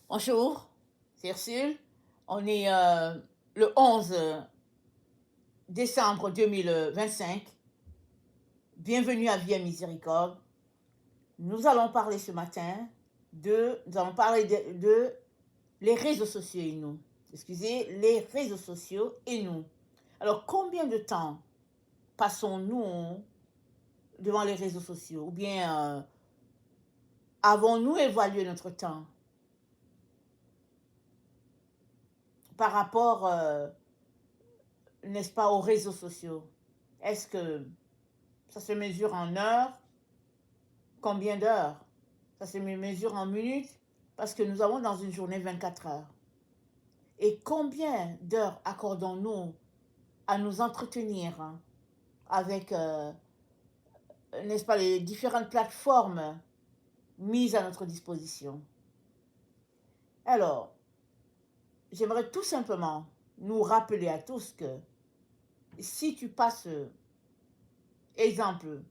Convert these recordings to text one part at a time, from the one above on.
Bonjour, c'est Ursule. On est le 11 décembre 2025. Bienvenue à Vie et Miséricorde. Nous allons parler ce matin nous allons parler de les réseaux sociaux et nous. Excusez, les réseaux sociaux et nous. Alors, combien de temps passons-nous devant les réseaux sociaux? Ou bien avons-nous évalué notre temps par rapport, n'est-ce pas, aux réseaux sociaux? Est-ce que ça se mesure en heures? Combien d'heures? Ça se mesure en minutes parce que nous avons dans une journée 24 heures. Et combien d'heures accordons-nous à nous entretenir avec, n'est-ce pas, les différentes plateformes mises à notre disposition? Alors, j'aimerais tout simplement nous rappeler à tous que si tu passes, exemple,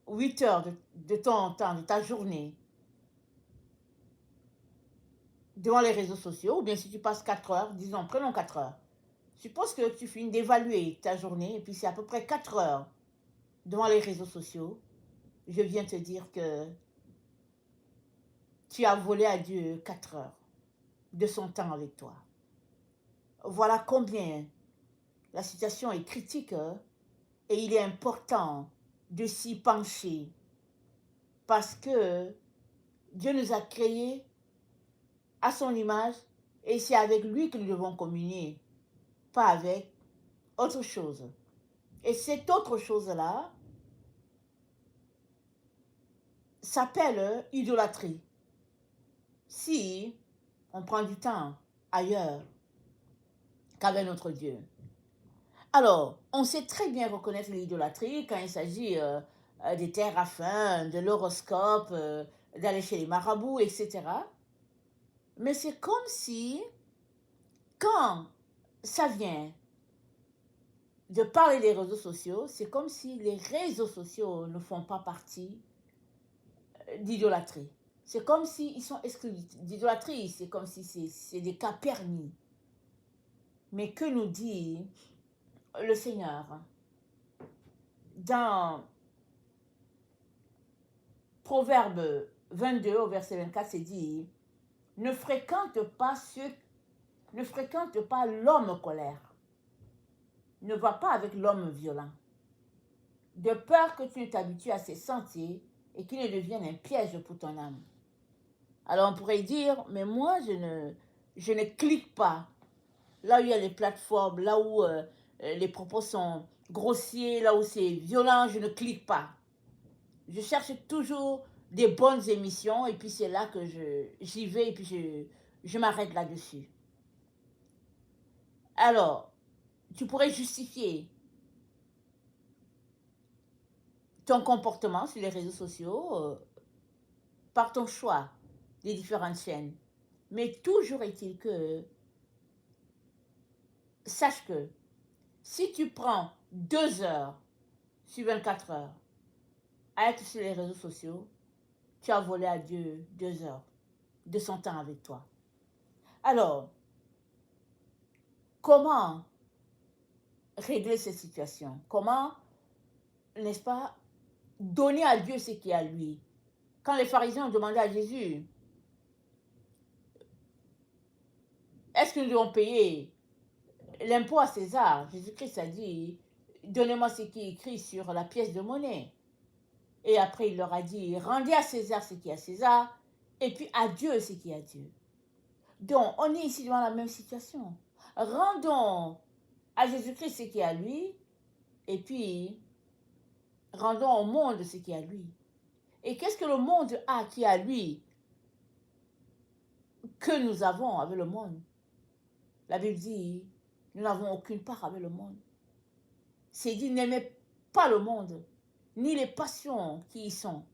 8 heures de ton temps, de ta journée, devant les réseaux sociaux, ou bien si tu passes 4 heures, disons, prenons 4 heures. Suppose que tu finis d'évaluer ta journée, et puis c'est à peu près 4 heures devant les réseaux sociaux. Je viens te dire que tu as volé à Dieu 4 heures de son temps avec toi. Voilà combien la situation est critique, et il est important de s'y pencher parce que Dieu nous a créés à son image et c'est avec lui que nous devons communier, pas avec autre chose. Et cette autre chose-là s'appelle idolâtrie. Si on prend du temps ailleurs qu'avec notre Dieu. Alors, on sait très bien reconnaître l'idolâtrie quand il s'agit des terrafins, de l'horoscope, d'aller chez les marabouts, etc. Mais c'est comme si, quand ça vient de parler des réseaux sociaux, c'est comme si les réseaux sociaux ne font pas partie d'idolâtrie. C'est comme s'ils sont exclus d'idolâtrie, c'est comme si c'est des cas permis. Mais que nous dit le Seigneur dans Proverbe 22 au verset 24, c'est dit: ne fréquente pas l'homme colère. Ne va pas avec l'homme violent. De peur que tu ne t'habitues à ses sentiers et qu'il ne devienne un piège pour ton âme. Alors on pourrait dire, mais moi je ne clique pas là où il y a les plateformes, là où les propos sont grossiers, là où c'est violent, je ne clique pas. Je cherche toujours des bonnes émissions et puis c'est là que j'y vais et puis je m'arrête là-dessus. Alors, tu pourrais justifier ton comportement sur les réseaux sociaux par ton choix des différentes chaînes. Mais toujours est-il que, sache que si tu prends 2 heures sur 24 heures à être sur les réseaux sociaux, tu as volé à Dieu 2 heures de son temps avec toi. Alors, comment régler cette situation? Comment, n'est-ce pas, donner à Dieu ce qui est à lui? Quand les pharisiens ont demandé à Jésus, est-ce que nous devons payer l'impôt à César? Jésus-Christ a dit, donnez-moi ce qui est écrit sur la pièce de monnaie. Et après, il leur a dit, rendez à César ce qui est à César, et puis à Dieu ce qui est à Dieu. Donc, on est ici devant la même situation. Rendons à Jésus-Christ ce qui est à lui, et puis rendons au monde ce qui est à lui. Et qu'est-ce que le monde a qui est à lui que nous avons avec le monde? La Bible dit, nous n'avons aucune part avec le monde. C'est dit, n'aimez pas le monde, ni les passions qui y sont.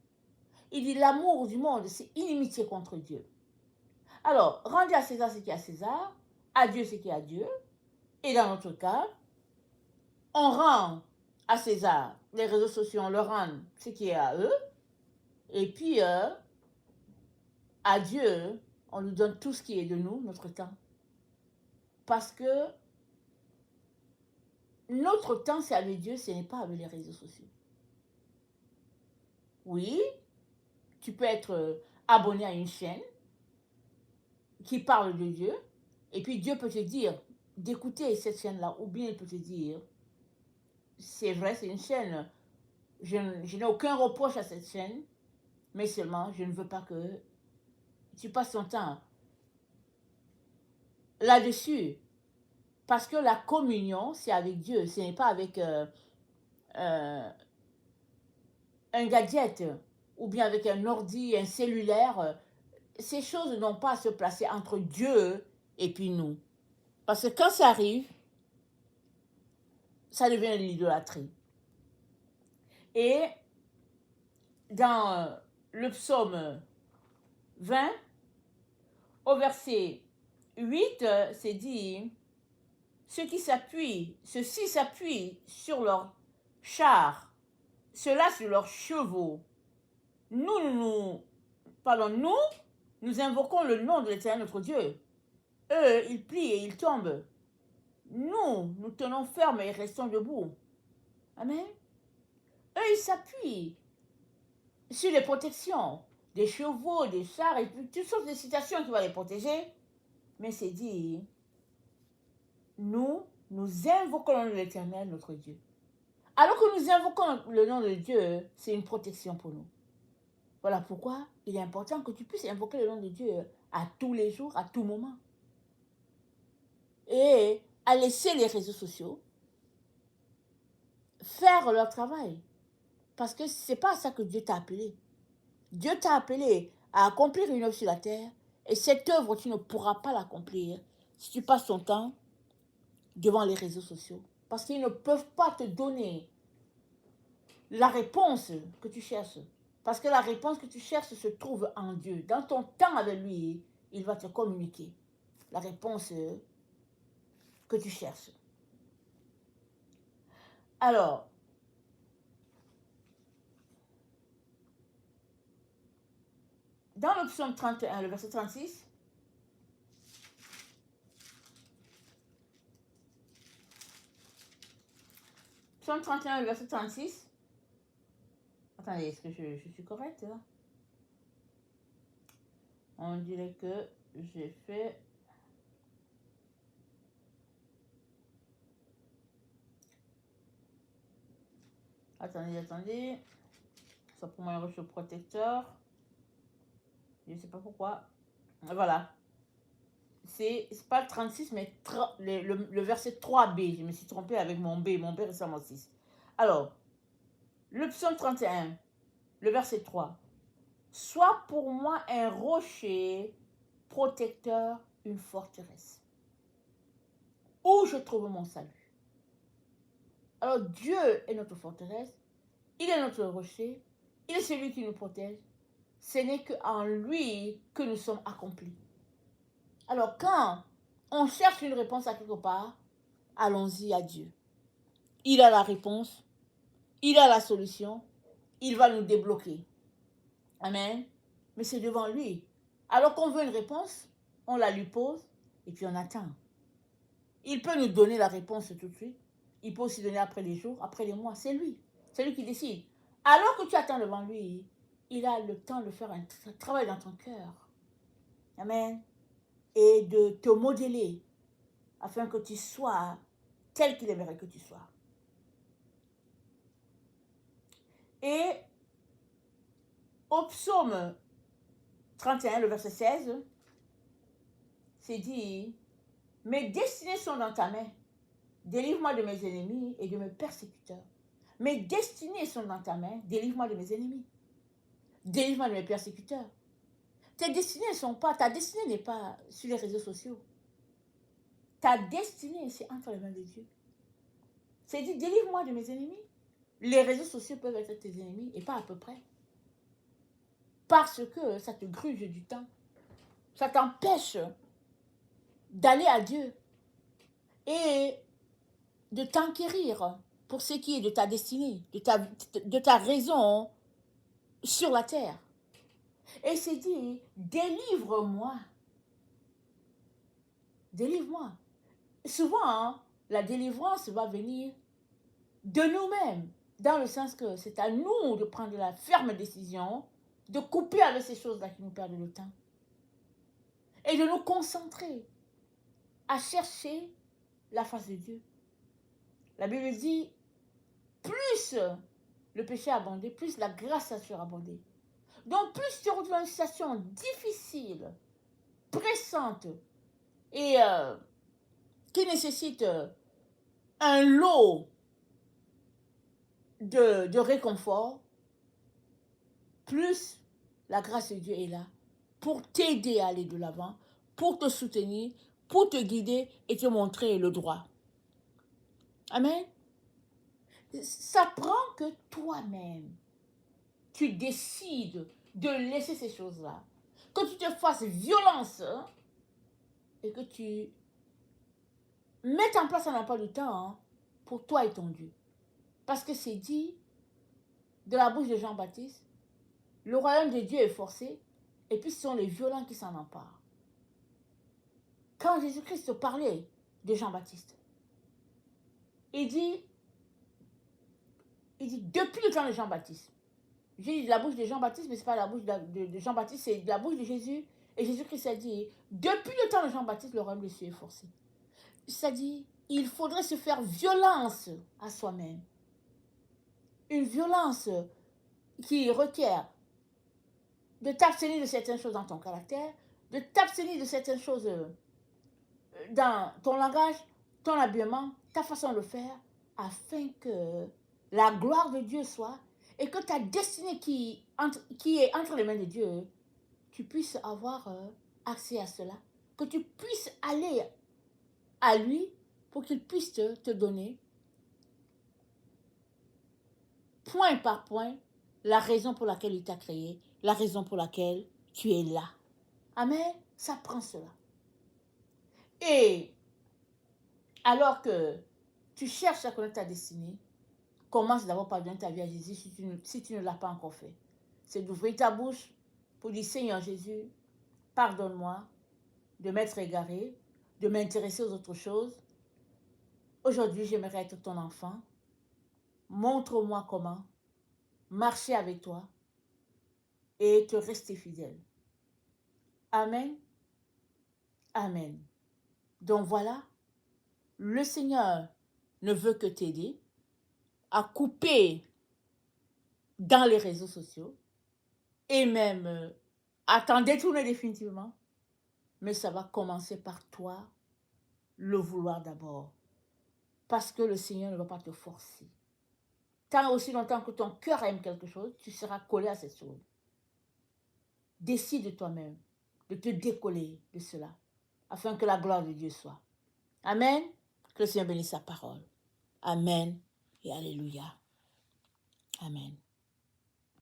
Il dit, l'amour du monde, c'est inimitié contre Dieu. Alors, rendez à César ce qui est à César, à Dieu ce qui est à Dieu. Et dans notre cas, on rend à César, les réseaux sociaux, on leur rend ce qui est à eux. Et puis, à Dieu, on nous donne tout ce qui est de nous, notre temps. Parce que notre temps, c'est avec Dieu, ce n'est pas avec les réseaux sociaux. Oui, tu peux être abonné à une chaîne qui parle de Dieu, et puis Dieu peut te dire d'écouter cette chaîne-là, ou bien il peut te dire, c'est vrai, c'est une chaîne, je n'ai aucun reproche à cette chaîne, mais seulement, je ne veux pas que tu passes ton temps là-dessus. Parce que la communion, c'est avec Dieu, ce n'est pas avec un gadget, ou bien avec un ordi, un cellulaire. Ces choses n'ont pas à se placer entre Dieu et puis nous. Parce que quand ça arrive, ça devient l'idolâtrie. Et dans le psaume 20, au verset 8, c'est dit, ceux-ci s'appuient sur leurs chars, ceux-là sur leurs chevaux. Nous invoquons le nom de l'Éternel notre Dieu. Eux, ils plient et ils tombent. Nous tenons ferme et restons debout. Amen. Eux, ils s'appuient sur les protections des chevaux, des chars, et puis toutes sortes de situations qui vont les protéger. Mais c'est dit, nous invoquons le nom de l'Éternel, notre Dieu. Alors que nous invoquons le nom de Dieu, c'est une protection pour nous. Voilà pourquoi il est important que tu puisses invoquer le nom de Dieu à tous les jours, à tout moment. Et à laisser les réseaux sociaux faire leur travail. Parce que ce n'est pas à ça que Dieu t'a appelé. Dieu t'a appelé à accomplir une œuvre sur la terre. Et cette œuvre, tu ne pourras pas l'accomplir si tu passes ton temps devant les réseaux sociaux. Parce qu'ils ne peuvent pas te donner la réponse que tu cherches. Parce que la réponse que tu cherches se trouve en Dieu. Dans ton temps avec lui, il va te communiquer la réponse que tu cherches. Alors, dans le psaume 31, le verset 36, psaume 31, le verset 36, attendez, est-ce que je suis correcte là? On dirait que j'ai fait... Attendez. Ça pour moi un protecteur. Je ne sais pas pourquoi. Voilà. C'est pas le 36, mais le verset 3b. Je me suis trompée avec mon B. Mon B ressemble au 6. Alors, le psaume 31, le verset 3. Sois pour moi un rocher protecteur, une forteresse, où je trouve mon salut. Alors, Dieu est notre forteresse. Il est notre rocher. Il est celui qui nous protège. Ce n'est qu'en lui que nous sommes accomplis. Alors, quand on cherche une réponse à quelque part, allons-y à Dieu. Il a la réponse. Il a la solution. Il va nous débloquer. Amen. Mais c'est devant lui. Alors qu'on veut une réponse, on la lui pose et puis on attend. Il peut nous donner la réponse tout de suite. Il peut aussi donner après les jours, après les mois. C'est lui. C'est lui qui décide. Alors que tu attends devant lui, il a le temps de faire un travail dans ton cœur. Amen. Et de te modeler afin que tu sois tel qu'il aimerait que tu sois. Et au psaume 31, le verset 16, c'est dit, mes destinées sont dans ta main. Délivre-moi de mes ennemis et de mes persécuteurs. Mes destinées sont dans ta main. Délivre-moi de mes ennemis. Délivre-moi de mes persécuteurs. Tes destinées ne sont pas, ta destinée n'est pas sur les réseaux sociaux. Ta destinée, c'est entre les mains de Dieu. C'est dit, délivre-moi de mes ennemis. Les réseaux sociaux peuvent être tes ennemis et pas à peu près. Parce que ça te gruge du temps. Ça t'empêche d'aller à Dieu et de t'enquérir pour ce qui est de ta destinée, de ta raison sur la terre. Et c'est dit, délivre-moi Délivre-moi. Souvent, hein, la délivrance va venir de nous-mêmes, dans le sens que c'est à nous de prendre la ferme décision de couper avec ces choses-là qui nous perdent le temps et de nous concentrer à chercher la face de Dieu. La Bible dit, plus le péché a abondé, plus la grâce a surabondé. Donc, plus tu retrouves une situation difficile, pressante et qui nécessite un lot de réconfort, plus la grâce de Dieu est là pour t'aider à aller de l'avant, pour te soutenir, pour te guider et te montrer le droit. Amen. Ça prend que toi-même, tu décides de laisser ces choses-là, que tu te fasses violence et que tu mettes en place un emploi du temps pour toi et ton Dieu. Parce que c'est dit de la bouche de Jean-Baptiste, le royaume de Dieu est forcé et puis ce sont les violents qui s'en emparent. Quand Jésus-Christ parlait de Jean-Baptiste, il dit, depuis le temps de Jean-Baptiste, j'ai dit de la bouche de Jean-Baptiste, mais ce n'est pas la bouche de Jean-Baptiste, c'est de la bouche de Jésus. Et Jésus-Christ a dit, depuis le temps de Jean-Baptiste, le royaume de Dieu est forcé. C'est-à-dire, il faudrait se faire violence à soi-même. Une violence qui requiert de t'abstenir de certaines choses dans ton caractère, de t'abstenir de certaines choses dans ton langage, ton habillement, ta façon de le faire, afin que la gloire de Dieu soit et que ta destinée qui est entre les mains de Dieu, tu puisses avoir accès à cela, que tu puisses aller à lui pour qu'il puisse te donner, point par point, la raison pour laquelle il t'a créé, la raison pour laquelle tu es là. Amen. Ça prend cela. Et alors que tu cherches à connaître ta destinée, commence d'abord par donner ta vie à Jésus si tu ne l'as pas encore fait. C'est d'ouvrir ta bouche pour dire, Seigneur Jésus, pardonne-moi de m'être égaré, de m'intéresser aux autres choses. Aujourd'hui, j'aimerais être ton enfant. Montre-moi comment marcher avec toi et te rester fidèle. Amen. Amen. Donc voilà, le Seigneur ne veut que t'aider à couper dans les réseaux sociaux et même à t'en détourner définitivement. Mais ça va commencer par toi, le vouloir d'abord. Parce que le Seigneur ne va pas te forcer. Tant aussi longtemps que ton cœur aime quelque chose, tu seras collé à cette chose. Décide toi-même de te décoller de cela, afin que la gloire de Dieu soit. Amen. Que le Seigneur bénisse sa parole. Amen et alléluia. Amen.